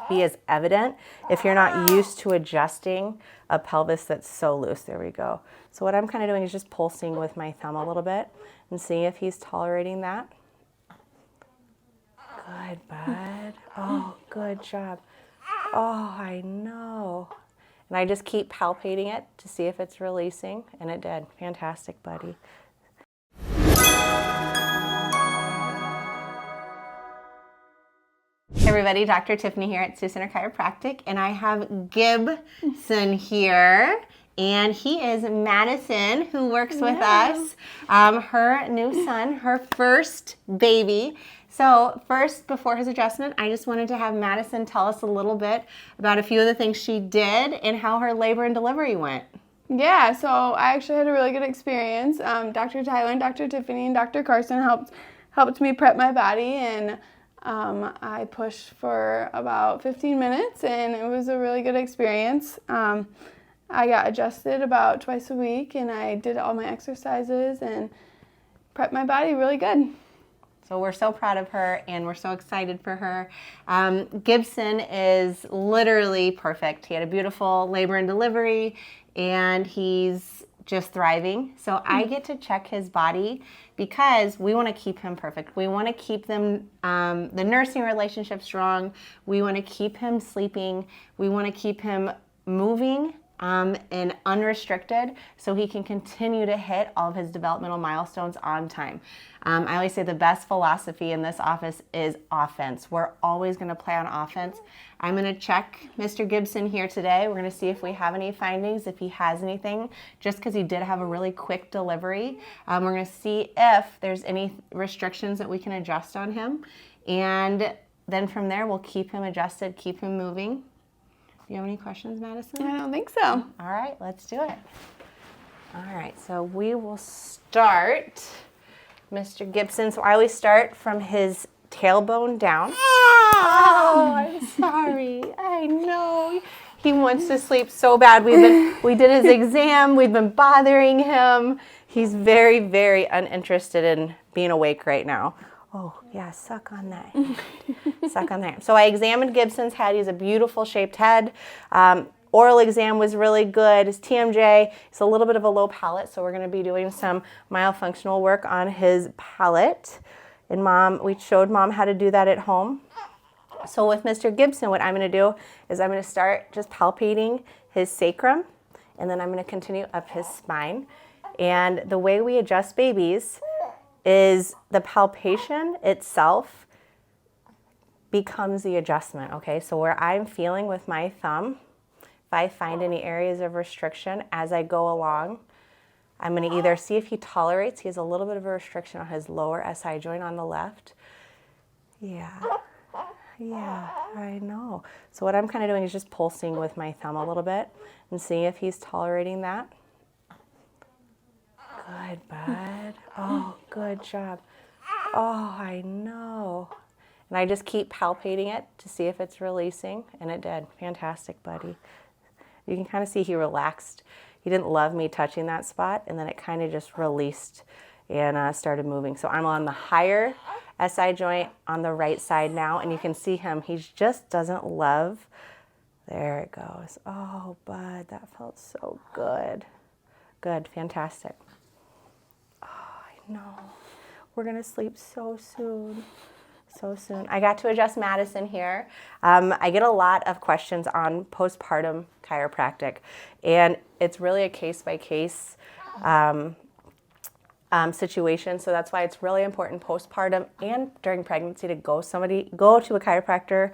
be as evident if you're not used to adjusting a pelvis that's so loose. There we go. So what I'm kind of doing is just pulsing with my thumb a little bit and seeing if he's tolerating that. Good, bud. Oh, good job. Oh, I know. And I just keep palpating it to see if it's releasing, and it did. Fantastic, buddy. Hey everybody, Dr. Tiffany here at Sioux Center Chiropractic, and I have Gibson here, and he is Madison, who works with us, her new son, her first baby. So first, before his adjustment, I just wanted to have Madison tell us a little bit about a few of the things she did and how her labor and delivery went. Yeah, so I actually had a really good experience. Dr. Tyler and Dr. Tiffany and Dr. Carson helped me prep my body, and I pushed for about 15 minutes, and it was a really good experience. I got adjusted about twice a week, and I did all my exercises and prepped my body really good. So we're so proud of her, and we're so excited for her. Gibson is literally perfect. He had a beautiful labor and delivery, and he's just thriving. So I get to check his body because we want to keep him perfect. We want to keep them, the nursing relationship strong. We want to keep him sleeping. We want to keep him moving and unrestricted so he can continue to hit all of his developmental milestones on time. I always say the best philosophy in this office is offense. We're always going to play on offense. I'm going to check Mr. Gibson here today. We're going to see if we have any findings, if he has anything, just because he did have a really quick delivery. We're going to see if there's any restrictions that we can adjust on him. And then from there, we'll keep him adjusted, keep him moving. Do you have any questions, Madison? I don't think so. All right, let's do it. All right, so we will start Mr. Gibson. So I always start from his tailbone down. Oh, I'm sorry. I know. He wants to sleep so bad. We did his exam. We've been bothering him. He's very, very uninterested in being awake right now. Oh, yeah, suck on that. Suck on that. So I examined Gibson's head. He has a beautiful shaped head. Oral exam was really good. His TMJ is a little bit of a low palate, so we're going to be doing some myofunctional work on his palate. And we showed Mom how to do that at home. So with Mr. Gibson, what I'm going to do is I'm going to start just palpating his sacrum, and then I'm going to continue up his spine. And the way we adjust babies is the palpation itself becomes the adjustment, okay? So where I'm feeling with my thumb, if I find any areas of restriction as I go along, I'm going to either see if he tolerates. He has a little bit of a restriction on his lower SI joint on the left. Yeah, I know. So what I'm kind of doing is just pulsing with my thumb a little bit and seeing if he's tolerating that. Good, bud. Oh, good job. Oh, I know. And I just keep palpating it to see if it's releasing, and it did. Fantastic, buddy. You can kind of see he relaxed. He didn't love me touching that spot, and then it kind of just released and started moving. So I'm on the higher SI joint on the right side now, and you can see him. He just doesn't love. There it goes. Oh, bud, that felt so good. Good, fantastic. No, we're going to sleep so soon, so soon. I got to adjust Madison here. I get a lot of questions on postpartum chiropractic, and it's really a case-by-case situation, so that's why it's really important postpartum and during pregnancy to go to a chiropractor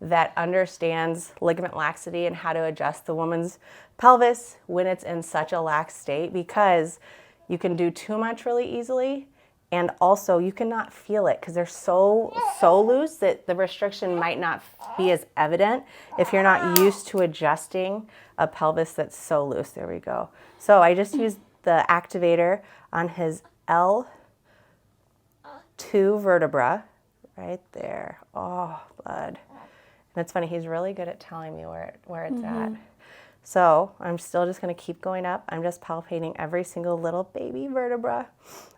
that understands ligament laxity and how to adjust the woman's pelvis when it's in such a lax state, because you can do too much really easily, and also you cannot feel it because they're so loose that the restriction might not be as evident if you're not used to adjusting a pelvis that's so loose. There we go. So I just used the activator on his L2 vertebra right there. Oh, bud. And it's funny, he's really good at telling me where it's at. So I'm still just going to keep going up. I'm just palpating every single little baby vertebra.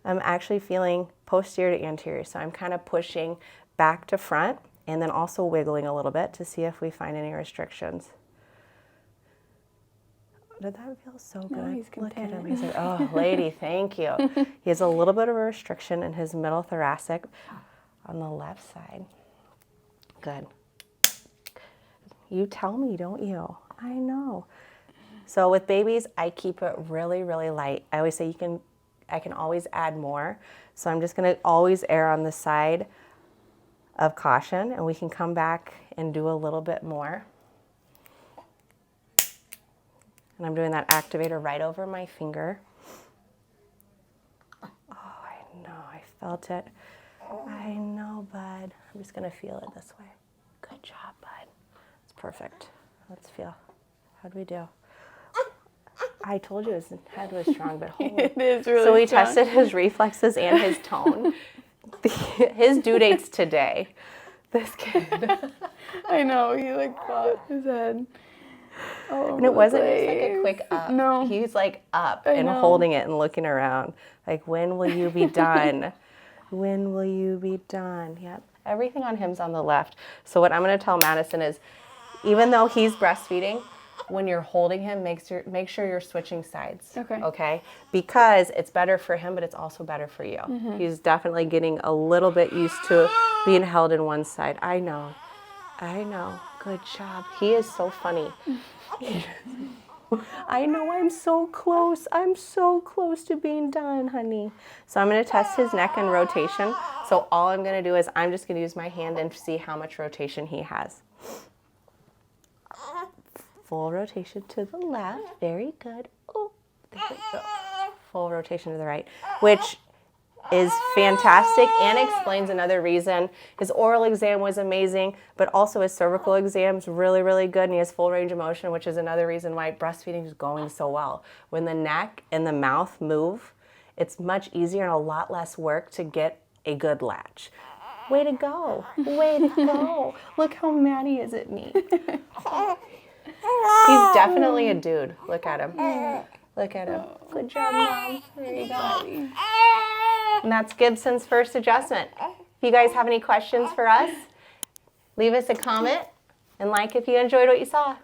I'm actually feeling posterior to anterior, so I'm kind of pushing back to front and then also wiggling a little bit to see if we find any restrictions. Did that feel so good? No, he's Look at him. content. He's like, oh, lady, thank you. He has a little bit of a restriction in his middle thoracic on the left side. Good. You tell me, don't you? I know. So with babies, I keep it really, really light. I always say I can always add more. So I'm just going to always err on the side of caution, and we can come back and do a little bit more. And I'm doing that activator right over my finger. Oh, I know, I felt it. I know, bud. I'm just gonna feel it this way. Good job, bud. It's perfect. Let's feel. How'd we do? I told you his head was strong, but holy. It is really So we strong. tested his reflexes and his tone. His due date's today. This kid. I know, he like popped his head. And it wasn't just like a quick up. No. He's like up I and know. holding it and looking around. Like, when will you be done? When will you be done? Yep. Everything on him's on the left. So what I'm going to tell Madison is, even though he's breastfeeding, when you're holding him, make sure you're switching sides. Okay. Okay? Because it's better for him, but it's also better for you. Mm-hmm. He's definitely getting a little bit used to being held in one side. I know. Good job. He is so funny. I know, I'm so close. I'm so close to being done, honey. So I'm going to test his neck and rotation. So all I'm going to do is I'm just going to use my hand and see how much rotation he has. Full rotation to the left. Very good. Oh, there we go. Full rotation to the right, which is fantastic and explains another reason. His oral exam was amazing, but also his cervical exam's really, really good, and he has full range of motion, which is another reason why breastfeeding is going so well. When the neck and the mouth move, it's much easier and a lot less work to get a good latch. Way to go. Way to go. Look how mad he is at me. He's definitely a dude. Look at him. Look at him. Good job, Mom. There you go. And that's Gibson's first adjustment. If you guys have any questions for us, leave us a comment and like if you enjoyed what you saw.